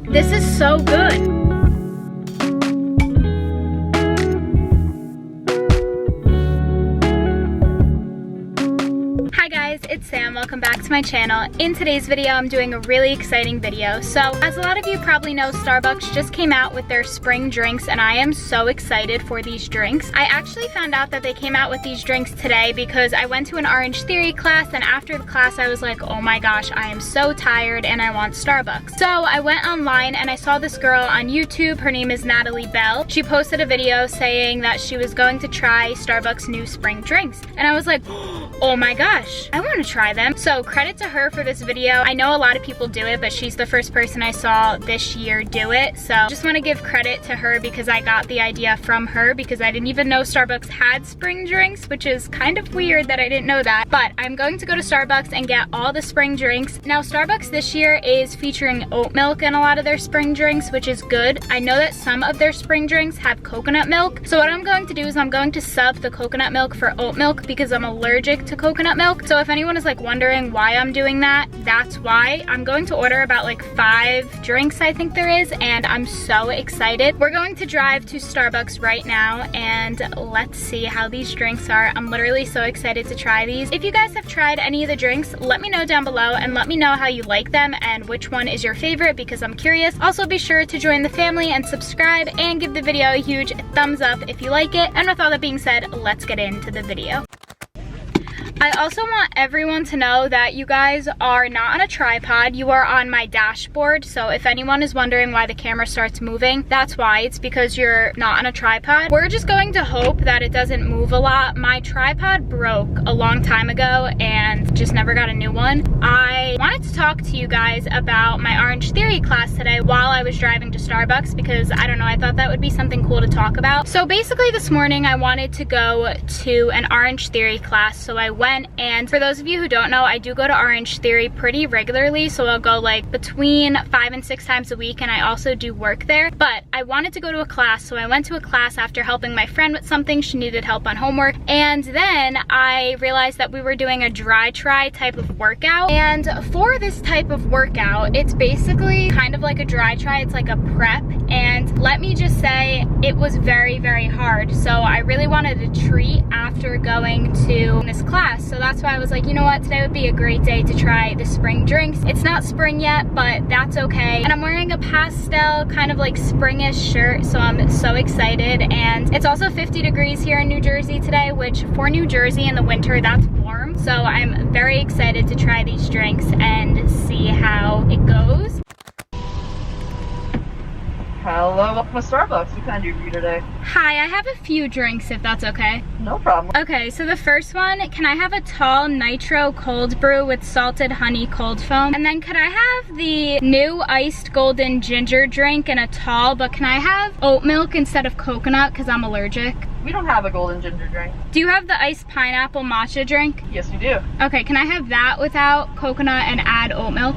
This is so good. It's Sam, welcome back to my channel. In today's video, I'm doing a really exciting video. So, as a lot of you probably know, Starbucks just came out with their spring drinks and I am so excited for these drinks. I actually found out that they came out with these drinks today because I went to an Orange Theory class and after the class I was like, oh my gosh, I am so tired and I want Starbucks. So I went online and I saw this girl on YouTube, her name is Natalie Bell. She posted a video saying that she was going to try Starbucks new spring drinks. And I was like, oh my gosh, I want to try them. So credit to her for this video. I know a lot of people do it, but she's the first person I saw this year do it. So just want to give credit to her because I got the idea from her because I didn't even know Starbucks had spring drinks, which is kind of weird that I didn't know that. But I'm going to go to Starbucks and get all the spring drinks. Now Starbucks this year is featuring oat milk in a lot of their spring drinks, which is good. I know that some of their spring drinks have coconut milk. So what I'm going to do is I'm going to sub the coconut milk for oat milk because I'm allergic to coconut milk. So if anyone is like wondering why I'm doing that, that's why. I'm going to order about like 5 drinks I think there is and I'm so excited. We're going to drive to Starbucks right now and let's see how these drinks are. I'm literally so excited to try these. If you guys have tried any of the drinks, let me know down below and let me know how you like them and which one is your favorite because I'm curious. Also be sure to join the family and subscribe and give the video a huge thumbs up if you like it. And with all that being said, let's get into the video. I also want everyone to know that you guys are not on a tripod, you are on my dashboard. So if anyone is wondering why the camera starts moving, that's why. It's because you're not on a tripod. We're just going to hope that it doesn't move a lot. My tripod broke a long time ago and just never got a new one. I wanted to talk to you guys about my Orange Theory class today while I was driving to Starbucks because I don't know, I thought that would be something cool to talk about. So basically this morning I wanted to go to an Orange Theory class, so I went. And for those of you who don't know, I do go to Orange Theory pretty regularly, so I'll go like between 5 and 6 times a week and I also do work there. But I wanted to go to a class, so I went to a class after helping my friend with something. She needed help on homework and then I realized that we were doing a dry try type of workout. And for this type of workout, it's basically kind of like a dry try, it's like a prep, and let me just say it was very, very hard. So I really wanted a treat after going to this class. So that's why I was like, you know what, today would be a great day to try the spring drinks. It's not spring yet, but that's okay. And I'm wearing a pastel kind of like springish shirt, so I'm so excited. And it's also 50 degrees here in New Jersey today, which for New Jersey in the winter, that's warm. So I'm very excited to try these drinks and see how it goes. Hello, welcome to Starbucks. What can I do for you today? Hi, I have a few drinks if that's okay. No problem. Okay, so the first one, can I have a tall Nitro cold brew with salted honey cold foam? And then could I have the new iced golden ginger drink in a tall, but can I have oat milk instead of coconut because I'm allergic? We don't have a golden ginger drink. Do you have the iced pineapple matcha drink? Yes, we do. Okay, can I have that without coconut and add oat milk?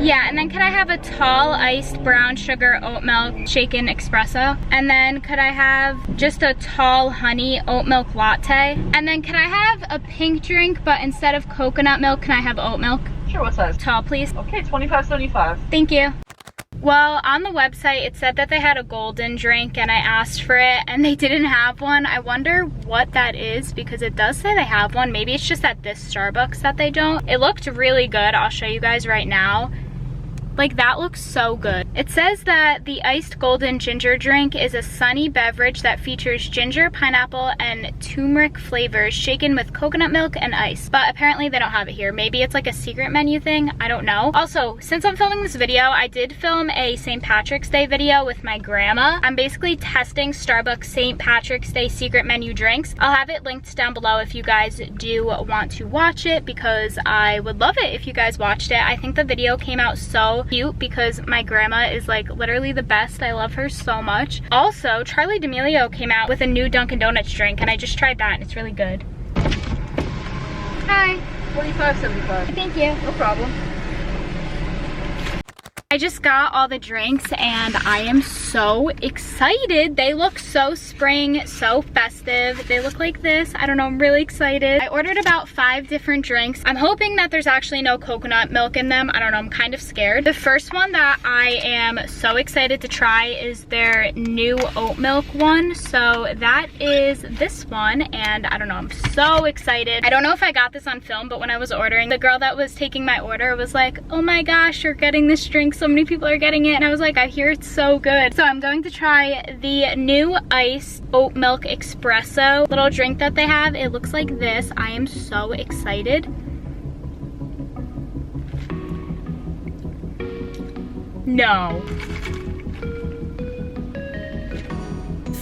Yeah, and then could I have a tall iced brown sugar oat milk shaken espresso? And then could I have just a tall honey oat milk latte? And then could I have a pink drink, but instead of coconut milk, can I have oat milk? Sure, what size? Tall, please. Okay, $25.75. Thank you. Well, on the website, it said that they had a golden drink and I asked for it and they didn't have one. I wonder what that is because it does say they have one. Maybe it's just at this Starbucks that they don't. It looked really good. I'll show you guys right now. Like, that looks so good. It says that the iced golden ginger drink is a sunny beverage that features ginger, pineapple, and turmeric flavors shaken with coconut milk and ice. But apparently they don't have it here. Maybe it's like a secret menu thing. I don't know. Also, since I'm filming this video, I did film a St. Patrick's Day video with my grandma. I'm basically testing Starbucks St. Patrick's Day secret menu drinks. I'll have it linked down below if you guys do want to watch it because I would love it if you guys watched it. I think the video came out so cute because my grandma is like literally the best. I love her so much. Also, Charlie D'Amelio came out with a new Dunkin' Donuts drink and I just tried that and it's really good. Hi. $45.75. Thank you. No problem. I just got all the drinks and I am so excited. They look so spring, so festive. They look like this. I don't know, I'm really excited. I ordered about 5 different drinks. I'm hoping that there's actually no coconut milk in them. I don't know, I'm kind of scared. The first one that I am so excited to try is their new oat milk one. So that is this one, and I don't know, I'm so excited. I don't know if I got this on film, but when I was ordering, the girl that was taking my order was like, oh my gosh, you're getting this drink, so many people are getting it. And I was like, I hear it's so good. So I'm going to try the new iced oat milk espresso little drink that they have. It looks like this. I am so excited. No.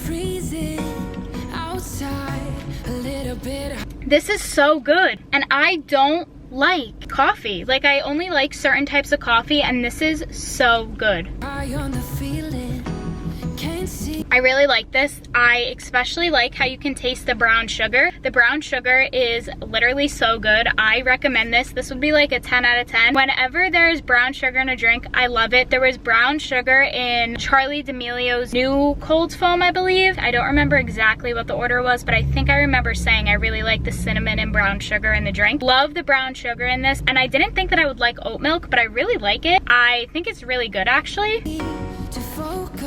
Freezing outside a little bit. This is so good. And I don't like coffee. Like, I only like certain types of coffee, and this is so good. Eye on the feeling, can't see. I really like this. I especially like how you can taste the brown sugar. The brown sugar is literally so good. I recommend this. This would be like a 10 out of 10. Whenever there's brown sugar in a drink, I love it. There was brown sugar in Charlie D'Amelio's new cold foam, I believe. I don't remember exactly what the order was, but I think I remember saying I really like the cinnamon and brown sugar in the drink. Love the brown sugar in this, and I didn't think that I would like oat milk, but I really like it. I think it's really good, actually. To focus.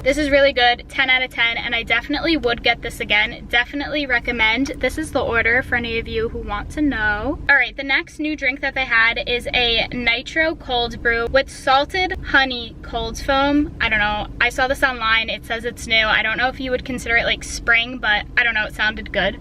This is really good, 10 out of 10, and I definitely would get this again. Definitely recommend. This is the order for any of you who want to know. All right, the next new drink that they had is a Nitro cold brew with salted honey cold foam. I don't know, I saw this online, it says it's new. I don't know if you would consider it like spring, but I don't know, it sounded good.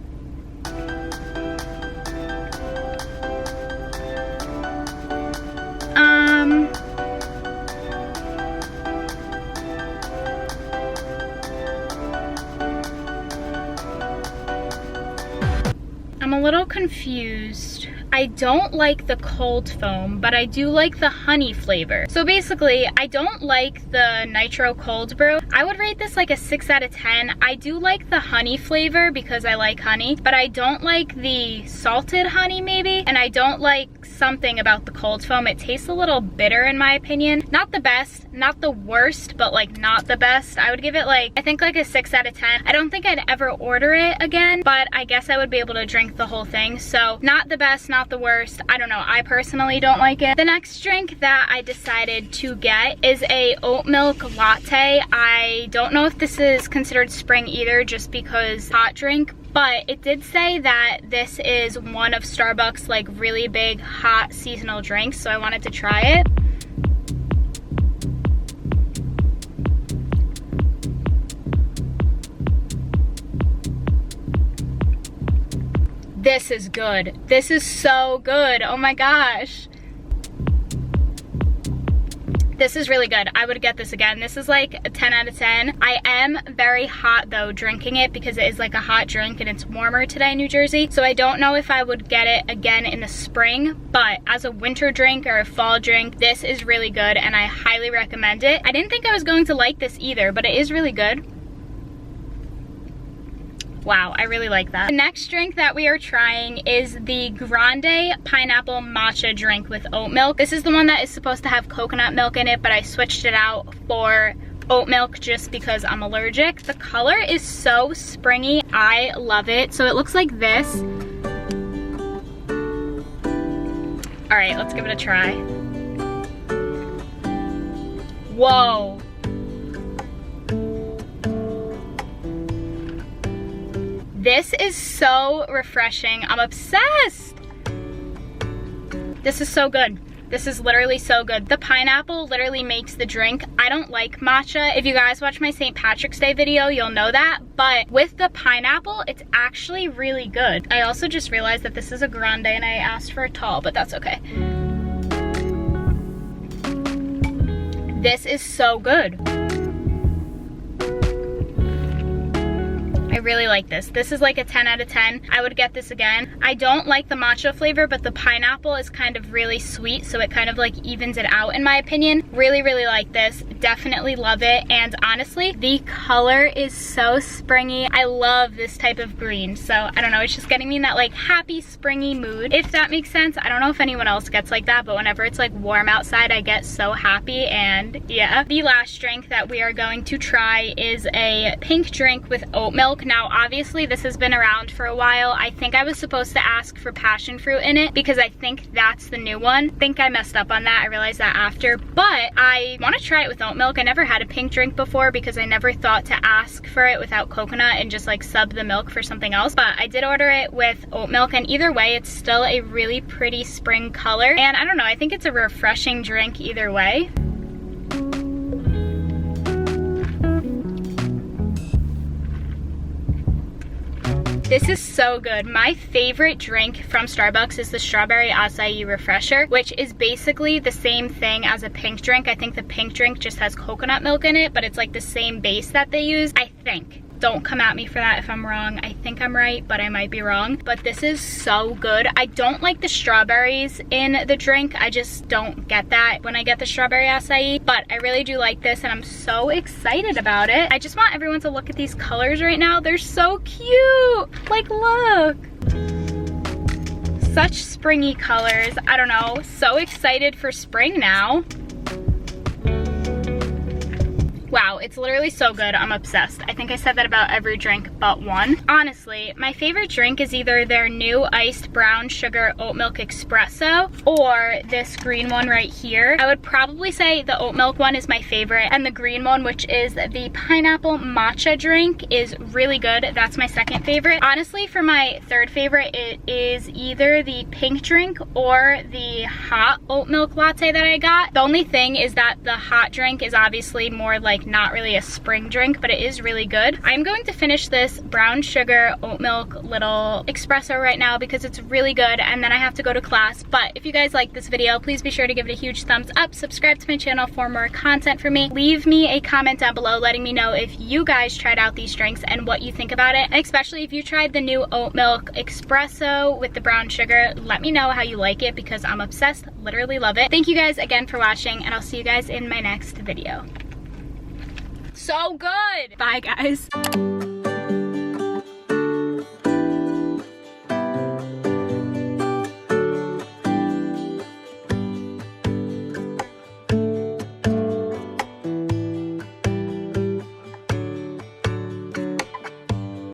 I'm a little confused. I don't like the cold foam, but I do like the honey flavor. So basically, I don't like the Nitro cold brew. I would rate this like a 6 out of 10. I do like the honey flavor because I like honey, but I don't like the salted honey maybe, and I don't like something about the cold foam. It tastes a little bitter in my opinion. Not the best, not the worst, but like not the best. I would give it like, I think like a 6 out of 10. I don't think I'd ever order it again, but I guess I would be able to drink the whole thing. So not the best, not the worst. I don't know, I personally don't like it. The next drink that I decided to get is a oat milk latte. I don't know if this is considered spring either, just because hot drink, but it did say that this is one of Starbucks like really big hot seasonal drinks, so I wanted to try it. This is good. This is so good. Oh my gosh. This is really good. I would get this again. This is like a 10 out of 10. I am very hot though drinking it because it is like a hot drink and it's warmer today in New Jersey. So I don't know if I would get it again in the spring, but as a winter drink or a fall drink, this is really good and I highly recommend it. I didn't think I was going to like this either, but it is really good. Wow, I really like that. The next drink that we are trying is the Grande pineapple matcha drink with oat milk. This is the one that is supposed to have coconut milk in it, but I switched it out for oat milk just because I'm allergic. The color is so springy. I love it. So it looks like this. All right, let's give it a try. Whoa. This is so refreshing. I'm obsessed. This is so good. This is literally so good. The pineapple literally makes the drink. I don't like matcha. If you guys watch my St. Patrick's Day video, you'll know that. But with the pineapple, it's actually really good. I also just realized that this is a grande and I asked for a tall, but that's okay. This is so good. I really like this. This is like a 10 out of 10. I would get this again. I don't like the matcha flavor, but the pineapple is kind of really sweet, so it kind of like evens it out in my opinion. Really, really like this. Definitely love it. And honestly, the color is so springy. I love this type of green. So I don't know, it's just getting me in that like happy springy mood, if that makes sense. I don't know if anyone else gets like that, but whenever it's like warm outside, I get so happy. And yeah, the last drink that we are going to try is a pink drink with oat milk. Now, obviously this has been around for a while. I think I was supposed to ask for passion fruit in it because I think that's the new one. I think I messed up on that. I realized that after, but I want to try it with oat milk. I never had a pink drink before because I never thought to ask for it without coconut and just like sub the milk for something else. But I did order it with oat milk, and either way, it's still a really pretty spring color. And I don't know, I think it's a refreshing drink either way. This is so good. My favorite drink from Starbucks is the strawberry acai refresher, which is basically the same thing as a pink drink. I think the pink drink just has coconut milk in it, but it's like the same base that they use, I think. Don't come at me for that if I'm wrong. I think I'm right, but I might be wrong. But this is so good. I don't like the strawberries in the drink. I just don't get that when I get the strawberry acai, but I really do like this and I'm so excited about it. I just want everyone to look at these colors right now. They're so cute. Like, look. Such springy colors. I don't know. So excited for spring now. Wow, it's literally so good. I'm obsessed. I think I said that about every drink but one. Honestly, my favorite drink is either their new iced brown sugar oat milk espresso or this green one right here. I would probably say the oat milk one is my favorite, and the green one, which is the pineapple matcha drink, is really good. That's my second favorite. Honestly, for my third favorite, it is either the pink drink or the hot oat milk latte that I got. The only thing is that the hot drink is obviously more like not really a spring drink, but it is really good. I'm going to finish this brown sugar oat milk little espresso right now because it's really good, and then I have to go to class. But if you guys like this video, please be sure to give it a huge thumbs up, subscribe to my channel for more content from me. Leave me a comment down below letting me know if you guys tried out these drinks and what you think about it, and especially if you tried the new oat milk espresso with the brown sugar. Let me know how you like it because I'm obsessed, literally love it. Thank you guys again for watching, and I'll see you guys in my next video. So good. Bye, guys.